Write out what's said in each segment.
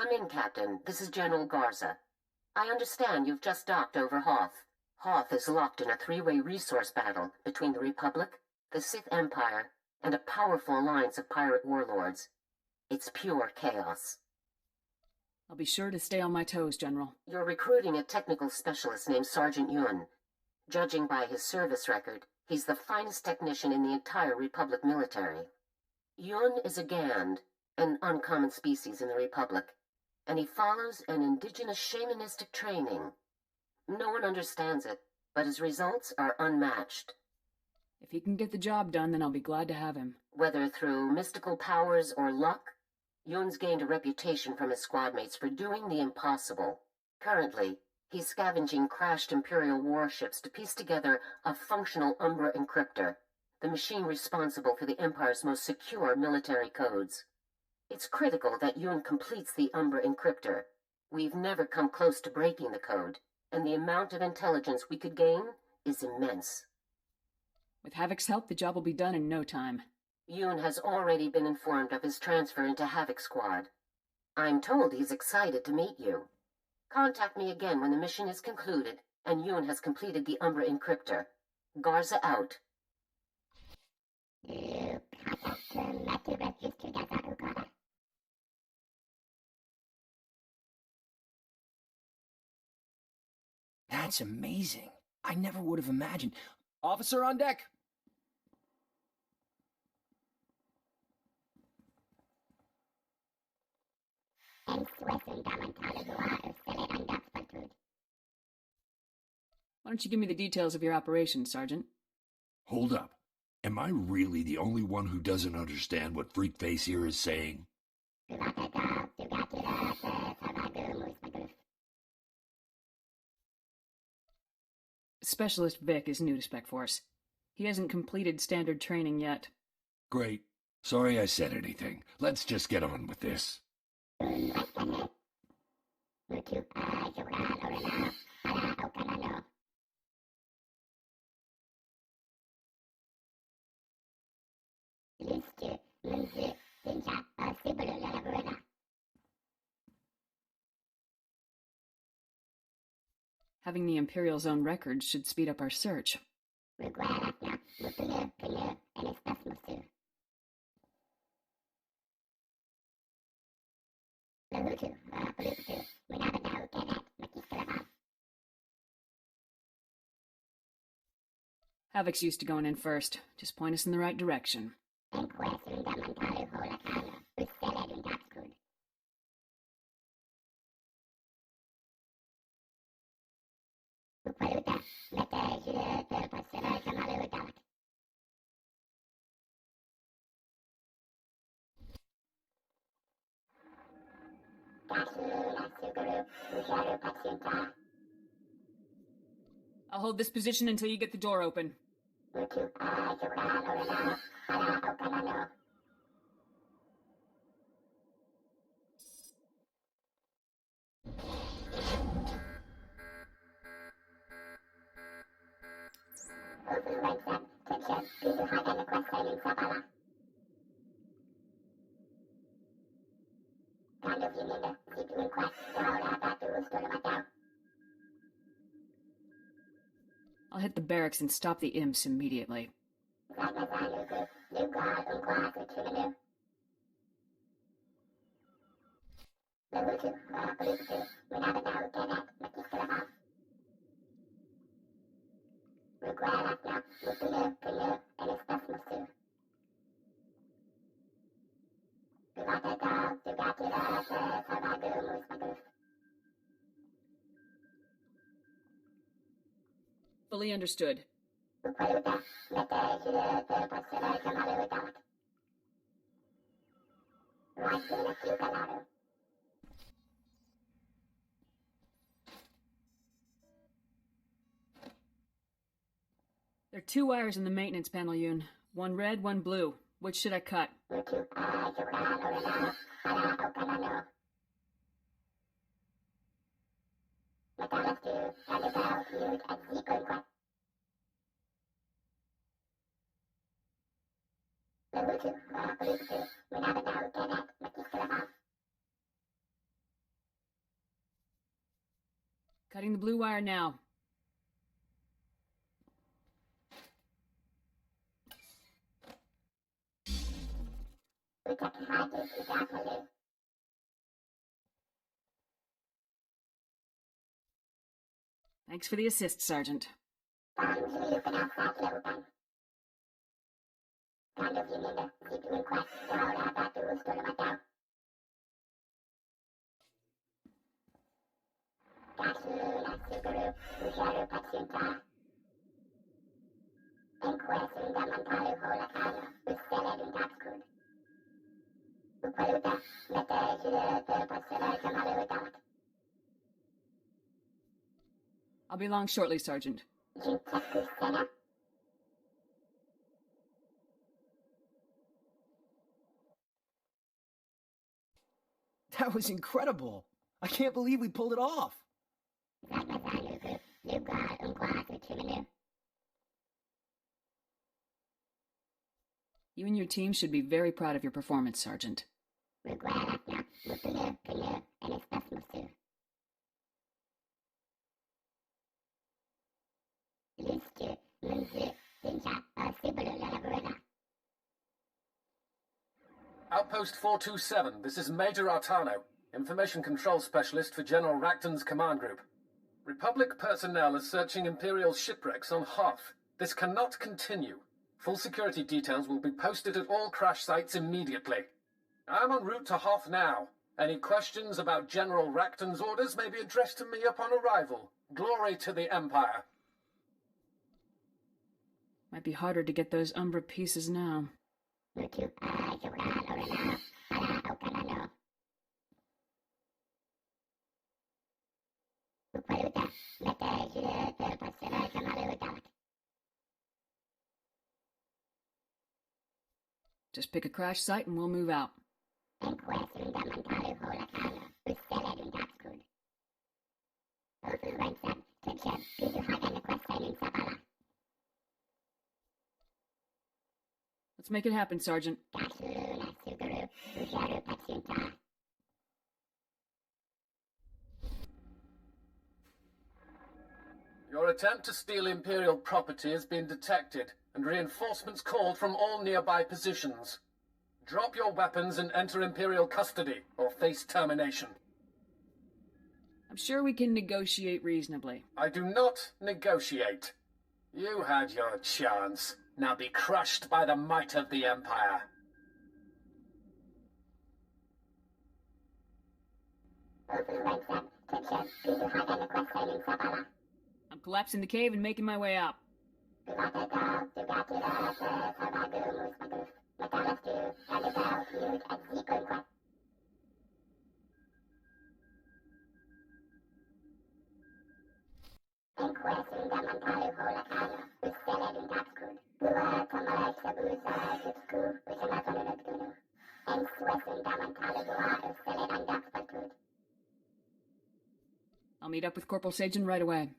Come in, Captain. This is General Garza. I understand you've just docked over Hoth. Hoth is locked in a three-way resource battle between the Republic, the Sith Empire, and a powerful alliance of pirate warlords. It's pure chaos. I'll be sure to stay on my toes, General. You're recruiting a technical specialist named Sergeant Yun. Judging by his service record, he's the finest technician in the entire Republic military. Yun is a Gand, an uncommon species in the Republic, and he follows an indigenous shamanistic training. No one understands it, but his results are unmatched. If he can get the job done, then I'll be glad to have him. Whether through mystical powers or luck, Yun's gained a reputation from his squad mates for doing the impossible. Currently, he's scavenging crashed Imperial warships to piece together a functional Umbra encryptor, the machine responsible for the Empire's most secure military codes. It's critical that Yun completes the Umbra encryptor. We've never come close to breaking the code, and the amount of intelligence we could gain is immense. With Havoc's help, the job will be done in no time. Yun has already been informed of his transfer into Havoc Squad. I'm told he's excited to meet you. Contact me again when the mission is concluded and Yun has completed the Umbra encryptor. Garza out. That's amazing. I never would have imagined. Officer on deck! Why don't you give me the details of your operation, Sergeant? Hold up. Am I really the only one who doesn't understand what Freakface here is saying? Specialist Vic is new to Spec Force. He hasn't completed standard training yet. Great. Sorry I said anything. Let's just get on with this. Having the Imperial Zone records should speed up our search. Havoc's used to going in first. Just point us in the right direction. I'll hold this position until you get the door open. I'll hit the barracks and stop the imps immediately. Fully understood. There are 2 wires in the maintenance panel, Yun. One red, one blue. Which should I cut? Cutting the blue wire now. Thanks for the assist, Sergeant. I'll be along shortly, Sergeant. That was incredible. I can't believe we pulled it off. You and your team should be very proud of your performance, Sergeant. Outpost 427, this is Major Artano, Information Control Specialist for General Racton's command group. Republic personnel are searching Imperial shipwrecks on Hoth. This cannot continue. Full security details will be posted at all crash sites immediately. I'm en route to Hoth now. Any questions about General Racton's orders may be addressed to me upon arrival. Glory to the Empire. Might be harder to get those Umbra pieces now. Just pick a crash site and we'll move out. Let's make it happen, Sergeant. Your attempt to steal Imperial property has been detected, and reinforcements called from all nearby positions. Drop your weapons and enter Imperial custody, or face termination. I'm sure we can negotiate reasonably. I do not negotiate. You had your chance. Now be crushed by the might of the Empire. I'm collapsing the cave and making my way out. I'll meet up with Corporal Sajan right away.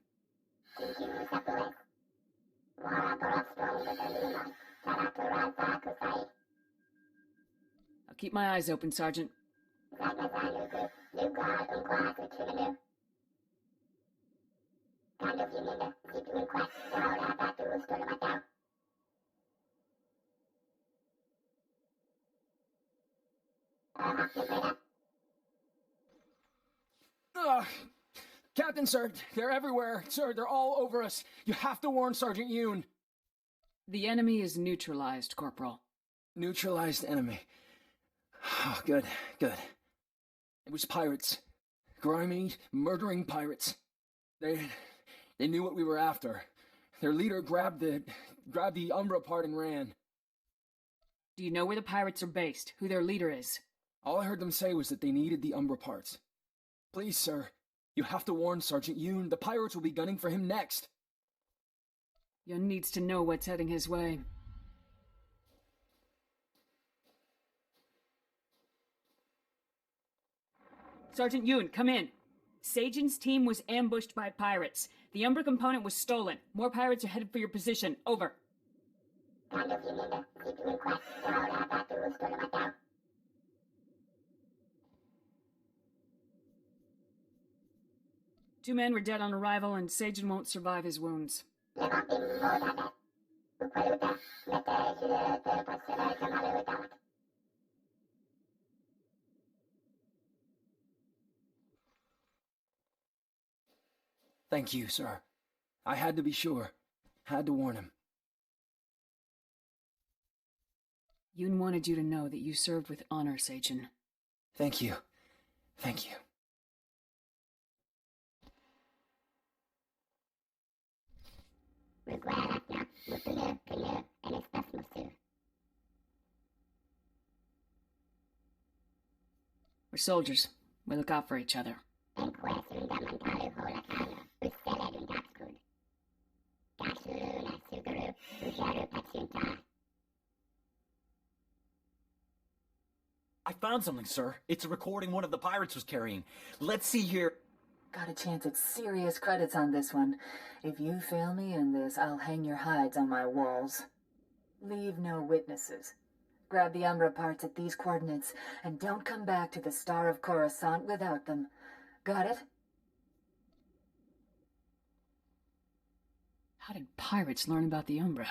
I'll keep my eyes open, Sergeant. Captain, sir, they're everywhere. Sir, they're all over us. You have to warn Sergeant Yoon. The enemy is neutralized, Corporal. Neutralized enemy. Oh, good, good. It was pirates. Grimy, murdering pirates. They knew what we were after. Their leader grabbed the Umbra part and ran. Do you know where the pirates are based? Who their leader is? All I heard them say was that they needed the Umbra parts. Please, sir, you have to warn Sergeant Yoon. The pirates will be gunning for him next. Yoon needs to know what's heading his way. Sergeant Yoon, come in. Sajan's team was ambushed by pirates. The Umbra component was stolen. More pirates are headed for your position. Over. 2 men were dead on arrival, and Sagen won't survive his wounds. Thank you, sir. I had to be sure. Had to warn him. Yoon wanted you to know that you served with honor, Sagen. Thank you. Thank you. We're soldiers. We look out for each other. I found something, sir. It's a recording one of the pirates was carrying. Let's see here. Got a chance at serious credits on this one. If you fail me in this, I'll hang your hides on my walls. Leave no witnesses. Grab the Umbra parts at these coordinates, and don't come back to the Star of Coruscant without them. Got it? How did pirates learn about the Umbra?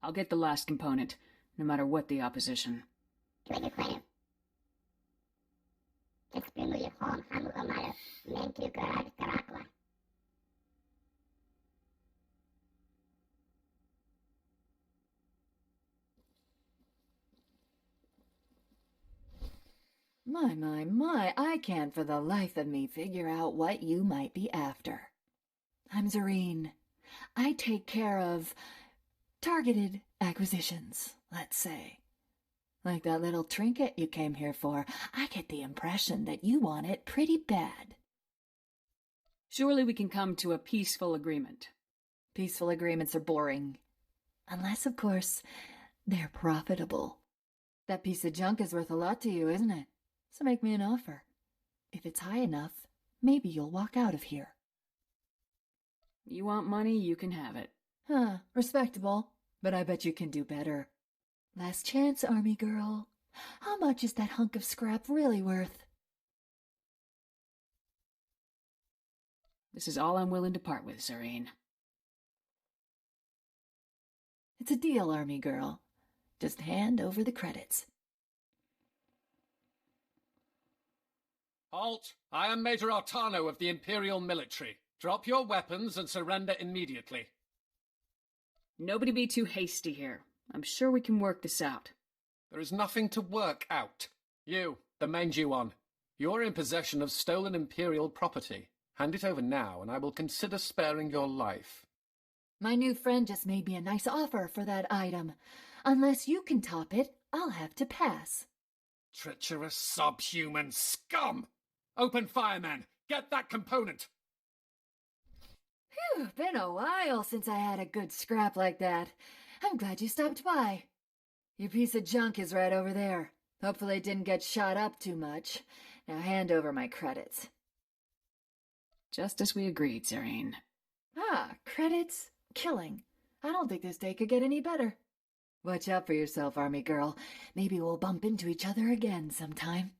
I'll get the last component, no matter what the opposition. My, I can't for the life of me figure out what you might be after. I'm Zareen. I take care of targeted acquisitions, let's say. Like that little trinket you came here for, I get the impression that you want it pretty bad. Surely we can come to a peaceful agreement. Peaceful agreements are boring. Unless, of course, they're profitable. That piece of junk is worth a lot to you, isn't it? So make me an offer. If it's high enough, maybe you'll walk out of here. You want money, you can have it. Huh, respectable. But I bet you can do better. Last chance, Army girl. How much is that hunk of scrap really worth? This is all I'm willing to part with, Zareen. It's a deal, Army girl. Just hand over the credits. Halt! I am Major Artano of the Imperial Military. Drop your weapons and surrender immediately. Nobody be too hasty here. I'm sure we can work this out. There is nothing to work out. You, the mangy one, you're in possession of stolen Imperial property. Hand it over now, and I will consider sparing your life. My new friend just made me a nice offer for that item. Unless you can top it, I'll have to pass. Treacherous subhuman scum! Open fire, man! Get that component! Phew, been a while since I had a good scrap like that. I'm glad you stopped by. Your piece of junk is right over there. Hopefully it didn't get shot up too much. Now hand over my credits. Just as we agreed, Zareen. Ah, credits? Killing. I don't think this day could get any better. Watch out for yourself, Army girl. Maybe we'll bump into each other again sometime.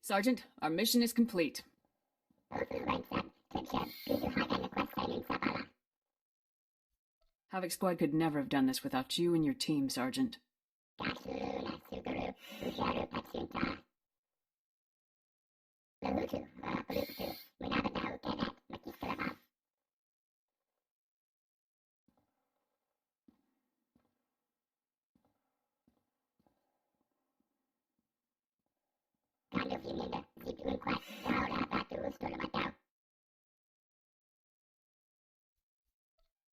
Sergeant, our mission is complete. Havoc Squad could never have done this without you and your team, Sergeant.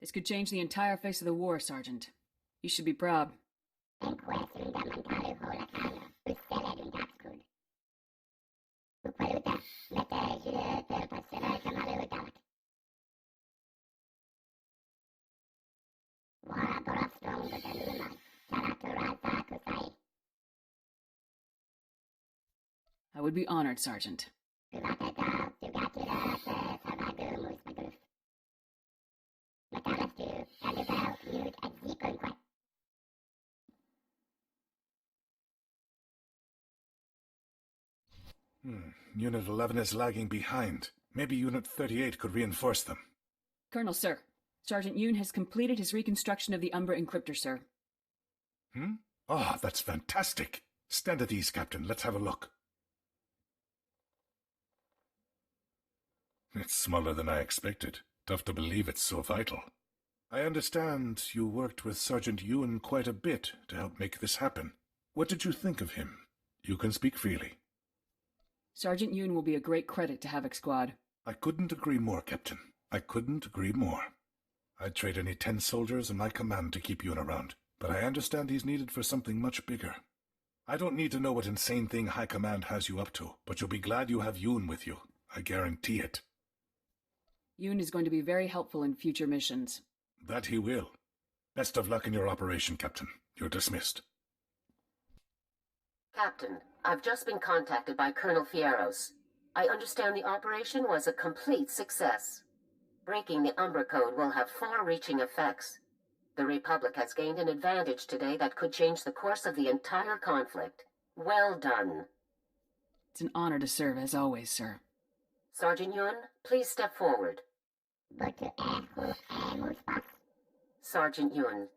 This could change the entire face of the war, Sergeant. You should be proud. I would be honored, Sergeant. Unit 11 is lagging behind. Maybe Unit 38 could reinforce them. Colonel, sir. Sergeant Yoon has completed his reconstruction of the Umbra encryptor, sir. Oh, that's fantastic. Stand at ease, Captain. Let's have a look. It's smaller than I expected. Tough to believe it's so vital. I understand you worked with Sergeant Yoon quite a bit to help make this happen. What did you think of him? You can speak freely. Sergeant Yoon will be a great credit to Havoc Squad. I couldn't agree more, Captain. I couldn't agree more. I'd trade any 10 soldiers in my command to keep Yoon around, but I understand he's needed for something much bigger. I don't need to know what insane thing High Command has you up to, but you'll be glad you have Yoon with you. I guarantee it. Yoon is going to be very helpful in future missions. That he will. Best of luck in your operation, Captain. You're dismissed. Captain, I've just been contacted by Colonel Fierros. I understand the operation was a complete success. Breaking the Umbra Code will have far-reaching effects. The Republic has gained an advantage today that could change the course of the entire conflict. Well done. It's an honor to serve, as always, sir. Sergeant Yun, please step forward. Sergeant Yun,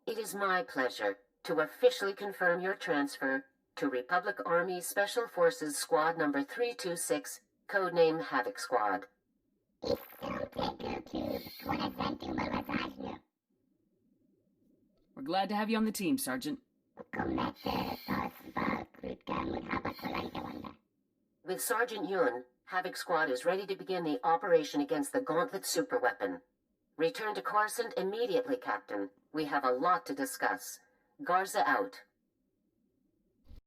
it is my pleasure to officially confirm your transfer to Republic Army Special Forces Squad Number 326, codename Havoc Squad. We're glad to have you on the team, Sergeant. With Sergeant Yun, Havoc Squad is ready to begin the operation against the Gauntlet superweapon. Return to Coruscant immediately, Captain. We have a lot to discuss. Garza out.